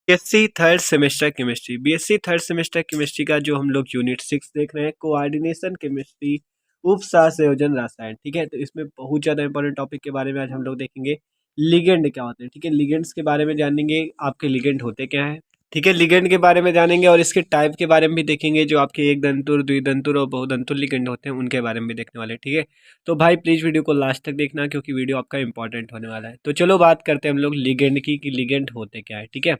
BSc third semester chemistry. BSc third semester chemistry का जो हम लोग यूनिट 6 देख रहे हैं, कोऑर्डिनेशन केमिस्ट्री, उप सहसंयोजन रसायन। ठीक है, तो इसमें बहुत ज़्यादा इंपॉर्टेंट टॉपिक के बारे में आज हम लोग देखेंगे। लिगेंड क्या होते हैं, ठीक है, लिगेंड्स के बारे में जानेंगे, आपके लिगेंड होते क्या हैं। ठीक है, लिगेंड के बारे में जानेंगे और इसके टाइप के बारे में भी देखेंगे, जो आपके एक दंतुर, द्विदंतुर और बहुदंतुर लिगेंड होते हैं उनके बारे में भी देखने वाले हैं। ठीक है, तो भाई प्लीज़ वीडियो को लास्ट तक देखना, क्योंकि वीडियो आपका इंपॉर्टेंट होने वाला है। तो चलो बात करते हैं हम लोग लिगेंड की, कि लिगेंड होते क्या है। ठीक है,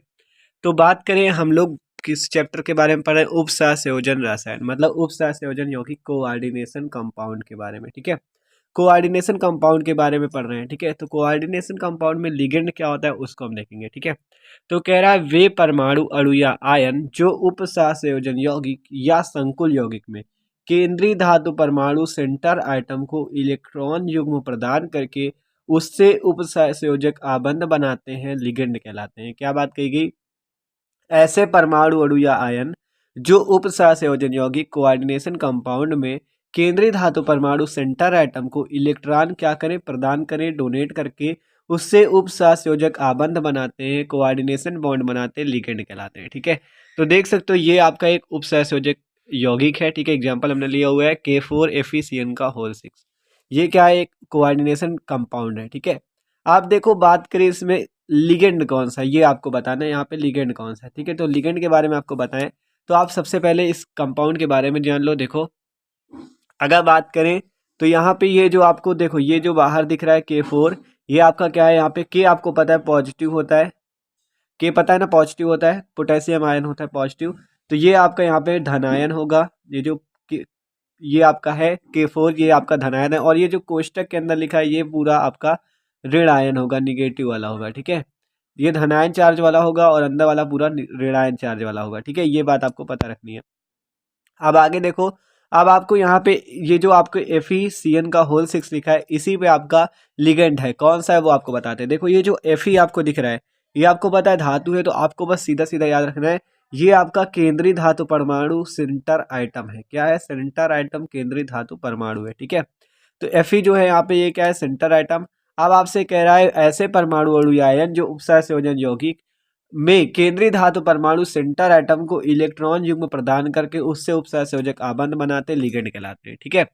तो बात करें हम लोग किस चैप्टर के बारे में पढ़ रहे हैं, उप सहसंयोजन रसायन, मतलब उप सहसंयोजन यौगिक कोऑर्डिनेशन कंपाउंड के बारे में। ठीक है, कोऑर्डिनेशन कंपाउंड के बारे में पढ़ रहे हैं। ठीक है, तो कोऑर्डिनेशन कंपाउंड में लिगेंड क्या होता है उसको हम देखेंगे। ठीक है, तो कह रहा है वे परमाणु अणु या आयन जो उप सहसंयोजन यौगिक या संकुल यौगिक में केंद्रीय धातु परमाणु सेंटर आइटम को इलेक्ट्रॉन युग्म प्रदान करके उससे उप सहसंयोजक आबंध बनाते हैं, लिगेंड कहलाते हैं। क्या बात कही गई, ऐसे परमाणु अणु या आयन जो उप सहसंयोजन यौगिक कोऑर्डिनेशन कंपाउंड में केंद्रीय धातु परमाणु सेंटर एटम को इलेक्ट्रॉन क्या करें, प्रदान करें, डोनेट करके उससे उप सहसंयोजक आबंध बनाते हैं, कोऑर्डिनेशन बॉन्ड बनाते हैं, लिगेंड कहलाते हैं। ठीक है, तो देख सकते हो ये आपका एक उप सहसंयोजक यौगिक है। ठीक है, एग्जाम्पल हमने लिया हुआ है K4FeCN का होल 6। ये क्या है, एक कोऑर्डिनेशन कंपाउंड है। ठीक है, आप देखो बात करें इसमें लिगेंड कौन सा है, ये आपको बताना है यहाँ पे लिगेंड कौन सा है। ठीक है, तो लिगेंड के बारे में आपको बताएं, तो आप सबसे पहले इस कंपाउंड के बारे में जान लो। देखो अगर बात करें तो यहाँ पे ये जो आपको देखो, ये जो बाहर दिख रहा है K4, ये आपका क्या है, यहाँ पे K आपको पता है पॉजिटिव होता है, K पता है ना पॉजिटिव होता है, पोटेशियम आयन होता है पॉजिटिव। तो ये आपका यहाँ पे धन आयन होगा, ये जो ये आपका है K4, ये आपका धन आयन है, और ये जो कोष्टक के अंदर लिखा है ये पूरा आपका ऋण आयन होगा, निगेटिव वाला होगा। ठीक है, ये धनायन चार्ज वाला होगा और अंदर वाला पूरा ऋणायन चार्ज वाला होगा। ठीक है, ये बात आपको पता रखनी है। अब आगे देखो, अब आपको यहाँ पे ये जो आपको FeCN का होल 6 लिखा है, इसी पे आपका लिगेंड है, कौन सा है वो आपको बताते हैं। देखो ये जो Fe आपको दिख रहा है, ये आपको पता है धातु है, तो आपको बस सीधा सीधा याद रखना है, ये आपका केंद्रीय धातु परमाणु सेंटर आइटम है। क्या है, सेंटर आइटम केंद्रीय धातु परमाणु है। ठीक है, तो Fe जो है यहाँ पे ये क्या है, सेंटर आइटम। अब आपसे कह रहा है ऐसे परमाणु अणु या आयन जो उपसहसंयोजन यौगिक में केंद्रीय धातु परमाणु सेंटर एटम को इलेक्ट्रॉन युग्म प्रदान करके उससे उपसहसंयोजक आबंध बनाते, लिगेंड कहलाते हैं। ठीक है,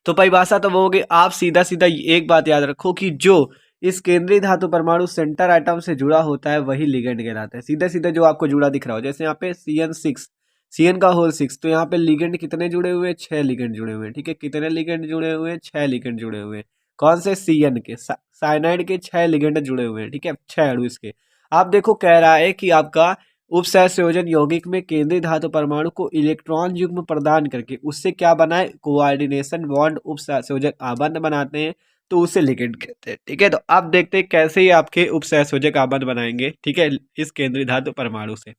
तो परिभाषा तो वो होगी, आप सीधा सीधा एक बात याद रखो कि जो इस केंद्रीय धातु परमाणु सेंटर एटम से जुड़ा होता है वही लिगेंड कहलाता है। सीधा सीधा जो आपको जुड़ा दिख रहा हो, जैसे यहाँ पे CN6, CN का होल 6, तो यहाँ पे लिगेंड कितने जुड़े हुए हैं, 6 लिगेंड जुड़े हुए हैं। ठीक है, कितने लिगेंड जुड़े हुए हैं, 6 लिगेंड जुड़े हुए हैं। कौन से, CN के, साइनाइड के 6 लिगेंड जुड़े हुए हैं। ठीक है, 6 अणु इसके। आप देखो कह रहा है कि आपका उपसहसंयोजन यौगिक में केंद्रीय धातु परमाणु को इलेक्ट्रॉन युग्म प्रदान करके उससे क्या बनाए, कोऑर्डिनेशन बॉन्ड उपसहसंयोजक आबंध बनाते हैं, तो उसे लिगेंड कहते हैं। ठीक है, तो अब देखते हैं कैसे ही आपके उपसहसंयोजक आबंध बनाएंगे। ठीक है, इस केंद्रीय धातु परमाणु से।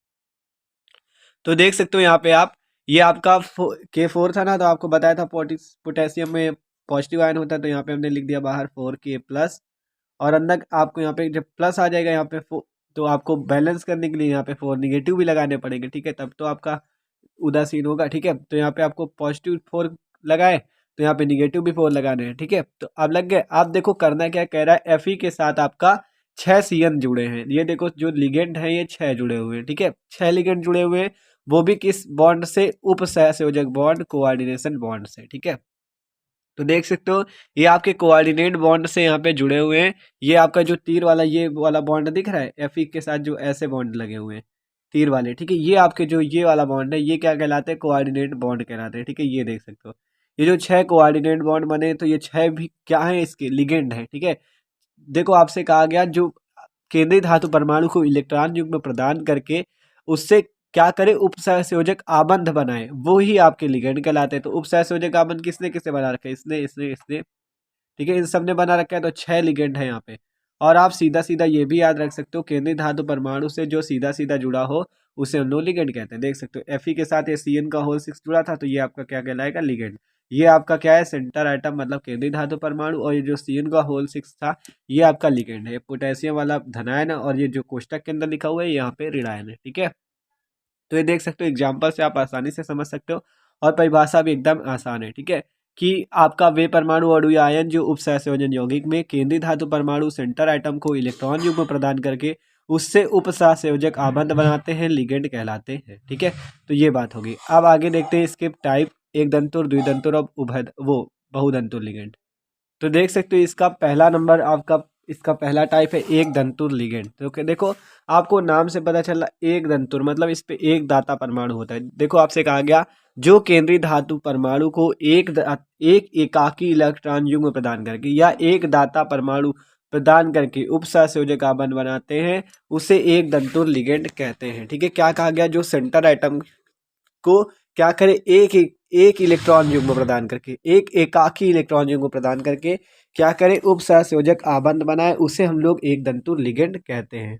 तो देख सकते हो यहाँ पे आप, ये आपका K4 था ना, तो आपको बताया था पोटेशियम में पॉजिटिव आयन होता है, तो यहाँ पे हमने लिख दिया बाहर 4K प्लस, और अंदर आपको यहाँ पे जब प्लस आ जाएगा यहाँ पे तो आपको बैलेंस करने के लिए यहाँ पे 4 निगेटिव भी लगाने पड़ेंगे। ठीक है, तब तो आपका उदासीन होगा। ठीक है, तो यहाँ पे आपको पॉजिटिव 4 लगाए, तो यहाँ पे निगेटिव भी 4 लगाने हैं। ठीक है, तो अब लग गए। आप देखो करना क्या कह रहा है, Fe के साथ आपका 6 CN जुड़े हैं। ये देखो जो लिगेंड है ये 6 जुड़े हुए हैं। ठीक है, 6 लिगेंड जुड़े हुए हैं, वो भी किस बॉन्ड से, उप सहसंयोजक बॉन्ड, कोऑर्डिनेशन बॉन्ड से। ठीक है, तो देख सकते हो ये आपके कोऑर्डिनेट बॉन्ड से यहाँ पे जुड़े हुए हैं। ये आपका जो तीर वाला, ये वाला बॉन्ड दिख रहा है, Fe के साथ जो ऐसे बॉन्ड लगे हुए हैं तीर वाले। ठीक है, ये आपके जो ये वाला बॉन्ड है, ये क्या कहलाते हैं, कोऑर्डिनेट बॉन्ड कहलाते हैं। ठीक है, ये देख सकते हो ये जो 6 कोऑर्डिनेट बॉन्ड बने, तो ये 6 भी क्या है, इसके लिगेंड है। ठीक है, देखो आपसे कहा गया जो केंद्रीय धातु परमाणु को इलेक्ट्रॉन युग्म प्रदान करके उससे क्या करे, उपसहसंयोजक आबंध बनाए, वो ही आपके लिगेंड कहलाते हैं। तो उपसहसंयोजक आबंध किसने किसने बना रखा है, इसने इसने इसने। ठीक है, इन सब ने बना रखा है, तो 6 लिगेंड है यहाँ पे। और आप सीधा सीधा ये भी याद रख सकते हो, केंद्रीय धातु परमाणु से जो सीधा सीधा जुड़ा हो उसे हम नो लिगेंड कहते हैं। देख सकते हो Fe के साथ ये CN का होल 6 जुड़ा था, तो ये आपका क्या कहलाएगा, लिगेंड। ये आपका क्या है, सेंटर आइटम, मतलब केंद्रीय धातु परमाणु, और ये जो CN का होल 6 था ये आपका लिगेंड है, पोटेशियम वाला धनायन है, और ये जो कोष्टक के अंदर लिखा हुआ है यहाँ पे ऋणायन है। ठीक है, तो ये देख सकते हो एग्जाम्पल से आप आसानी से समझ सकते हो, और परिभाषा भी एकदम आसान है। ठीक है, कि आपका वे परमाणु अणु या आयन जो उपसहसंयोजन यौगिक में केंद्रीय धातु परमाणु सेंटर आइटम को इलेक्ट्रॉन युग्म प्रदान करके उससे उपसहसंयोजक आबंध बनाते हैं, लिगेंड कहलाते हैं। ठीक है, तो ये बात होगी। अब आगे देखते हैं इसके टाइप, एक दंतुर, द्विदंतुर और उभय वो बहुदंतुर लिगेंड। तो देख सकते हो इसका पहला नंबर आपका, इसका पहला टाइप है एक दंतुर लिगेंड। तो देखो आपको नाम से पता चला एक दंतुर मतलब इस पे एक दाता परमाणु होता है। देखो आपसे कहा गया जो केंद्रीय धातु परमाणु को एक एकाकी इलेक्ट्रॉन युग्म प्रदान करके या एक दाता परमाणु प्रदान करके उपसहसंयोजक आबंध बनाते हैं, उसे एक दंतुर लिगेंड कहते हैं। ठीक है, क्या कहा गया, जो सेंटर एटम को क्या करे, एक इलेक्ट्रॉन युग्म प्रदान करके, एक एकाकी इलेक्ट्रॉन युग्म प्रदान करके क्या करे, उपसहसंयोजक आबंध बनाए, उसे हम लोग एक दंतुर लिगेंड कहते हैं।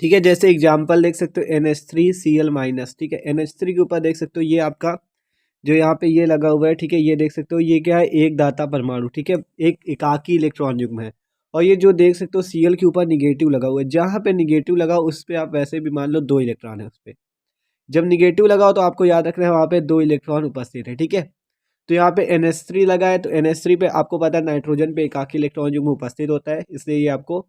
ठीक है, जैसे एग्जांपल देख सकते हो NH3Cl-। ठीक है, NH3 के ऊपर देख सकते हो ये आपका जो यहाँ पे ये लगा हुआ है। ठीक है, ये देख सकते हो ये क्या है, एक दाता परमाणु। ठीक है, एक एकाकी इलेक्ट्रॉन युग्म है। और ये जो देख सकते हो Cl के ऊपर निगेटिव लगा हुआ है, जहाँ पे निगेटिव लगा उस पर आप वैसे भी मान लो 2 इलेक्ट्रॉन है उस पर। जब निगेटिव लगाओ तो आपको याद रखना है वहाँ पे 2 इलेक्ट्रॉन उपस्थित है। ठीक है, तो यहाँ पे NH3 लगा है, तो NH3 पे आपको पता है नाइट्रोजन पे एकाकी इलेक्ट्रॉन युग्म उपस्थित होता है, इसलिए ये आपको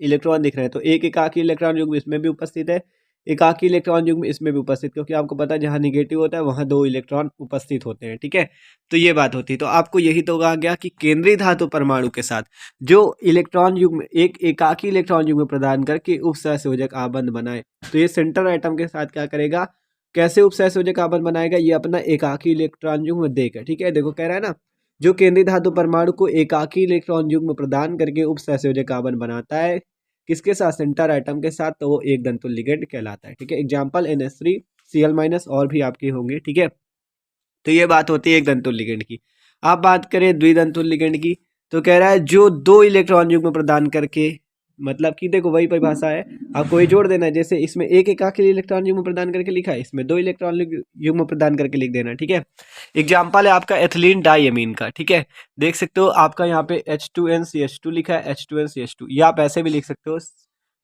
इलेक्ट्रॉन दिख रहे हैं। तो एक एकाकी इलेक्ट्रॉन युग्म इसमें भी उपस्थित है, एकाकी इलेक्ट्रॉन युग्म इसमें भी उपस्थित, क्योंकि आपको पता है जहाँ निगेटिव होता है वहाँ 2 इलेक्ट्रॉन उपस्थित होते हैं। ठीक है, तो ये बात होती है। तो आपको यही तो कहा गया कि केंद्रीय धातु परमाणु के साथ जो इलेक्ट्रॉन युग्म एक एकाकी इलेक्ट्रॉन युग्म प्रदान करके उपसहसंयोजक आबंध बनाए, तो ये सेंटर एटम के साथ क्या करेगा, कैसे उपसहसंयोजक आबंध बनाएगा, ये अपना एकाकी इलेक्ट्रॉन युग्म देकर। ठीक है, देखो कह रहा है ना, जो केंद्रीय धातु परमाणु को एकाकी इलेक्ट्रॉन युग्म प्रदान करके उपसहसंयोजक आबंध बनाता है, किसके साथ, सेंटर एटम के साथ, तो वो एक दंतुर लिगेंड कहलाता है। ठीक है, एग्जांपल NH3Cl- और भी आपकी होंगे। ठीक है, तो ये बात होती है एक दंतुर लिगेंड की। आप बात करें द्विदंतुर लिगेंड की, तो कह रहा है जो 2 इलेक्ट्रॉन युग्म प्रदान करके, मतलब कि देखो वही परिभाषा है, आपको वही जोड़ देना है। जैसे इसमें एक एकाकी इलेक्ट्रॉन युग्म प्रदान करके लिखा है, इसमें 2 इलेक्ट्रॉन युग्म प्रदान करके लिख देना। ठीक है, एग्जाम्पल है आपका एथिलीन डाइअमीन का। ठीक है, देख सकते हो आपका यहाँ पे H2NCH2 लिखा है, H2NCH2, या आप ऐसे भी लिख सकते हो।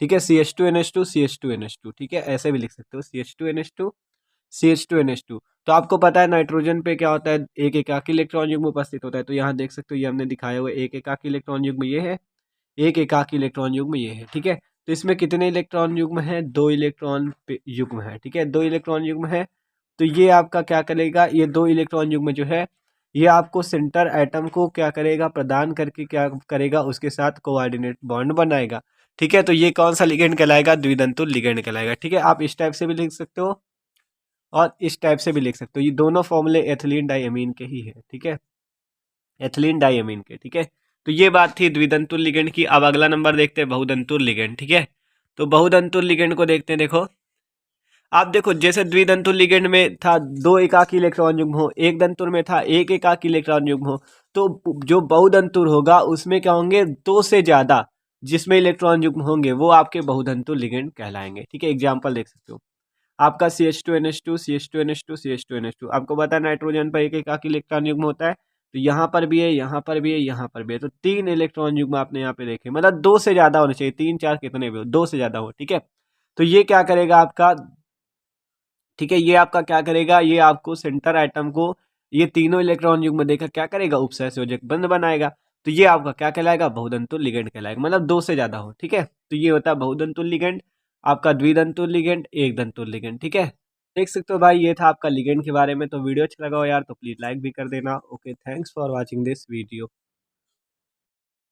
ठीक है, CH2NH2 CH2NH2। ठीक है, ऐसे भी लिख सकते हो CH2NH2 CH2NH2। तो आपको पता है नाइट्रोजन पे क्या होता है, एक एकाकी इलेक्ट्रॉन युग्म उपस्थित होता है। तो यहाँ देख सकते हो ये हमने दिखाया हुआ एक एकाकी इलेक्ट्रॉन युग्म ये है, एक एकाकी इलेक्ट्रॉन युग्म ये है। ठीक है, तो इसमें कितने इलेक्ट्रॉन युग्म है, 2 इलेक्ट्रॉन युग्म है। ठीक है, 2 इलेक्ट्रॉन युग्म है। तो ये आपका क्या करेगा, ये 2 इलेक्ट्रॉन युग्म जो है ये आपको सेंटर एटम को क्या करेगा, प्रदान करके क्या करेगा, उसके साथ कोऑर्डिनेट बॉन्ड बनाएगा। ठीक है, तो ये कौन सा लिगेंड कहलाएगा, द्विदंतुर लिगेंड कहलाएगा। ठीक है, आप इस टाइप से भी लिख सकते हो और इस टाइप से भी लिख सकते हो, ये दोनों फॉर्मूले एथिलीन डाइअमीन के ही है। ठीक है, एथिलीन डाइअमीन के। ठीक है, तो ये बात थी द्विदंतुर लिगेंड की। अब अगला नंबर देखते हैं बहुदंतुर लिगेंड। ठीक है, तो बहुदंतुर लिगेंड को देखते हैं। देखो आप देखो, जैसे द्विदंतुर लिगेंड में था 2 एकाकी इलेक्ट्रॉन युग्म हो, एक दंतुर में था एक एकाकी इलेक्ट्रॉन युग्म हो, तो जो बहुदंतुर होगा उसमें क्या होंगे, 2 से ज्यादा जिसमें इलेक्ट्रॉन युग्म होंगे वो आपके बहुदंतुर लिगेंड कहलाएंगे। ठीक है, एग्जाम्पल देख सकते हो आपका CH2NH2 CH2NH2 CH2NH2। आपको पता है नाइट्रोजन पर एक एकाकी इलेक्ट्रॉन युग्म होता है, तो यहाँ पर भी है, यहाँ पर भी है, यहाँ पर भी है। तो 3 इलेक्ट्रॉन युग्म आपने यहाँ पे देखे, मतलब 2 से ज्यादा होने चाहिए, 3 4 कितने भी हो, 2 से ज्यादा हो। ठीक है, तो ये क्या करेगा आपका, ठीक है, ये आपका क्या करेगा, ये आपको सेंटर एटम को ये तीनों इलेक्ट्रॉन युग्म देकर क्या करेगा, उपसहसंयोजक बंध बनाएगा। तो ये आपका क्या कहलाएगा, बहुदंतुर लिगेंड कहलाएगा, मतलब 2 से ज्यादा हो। ठीक है, तो ये होता है बहुदंतुर लिगेंड, आपका द्विदंतुर लिगेंड, एक दंतुर लिगेंड। ठीक है, देख सकते हो भाई, ये था आपका लिगेंड के बारे में। तो वीडियो अच्छा लगा हो यार तो प्लीज लाइक भी कर देना। Okay, thanks for watching this video.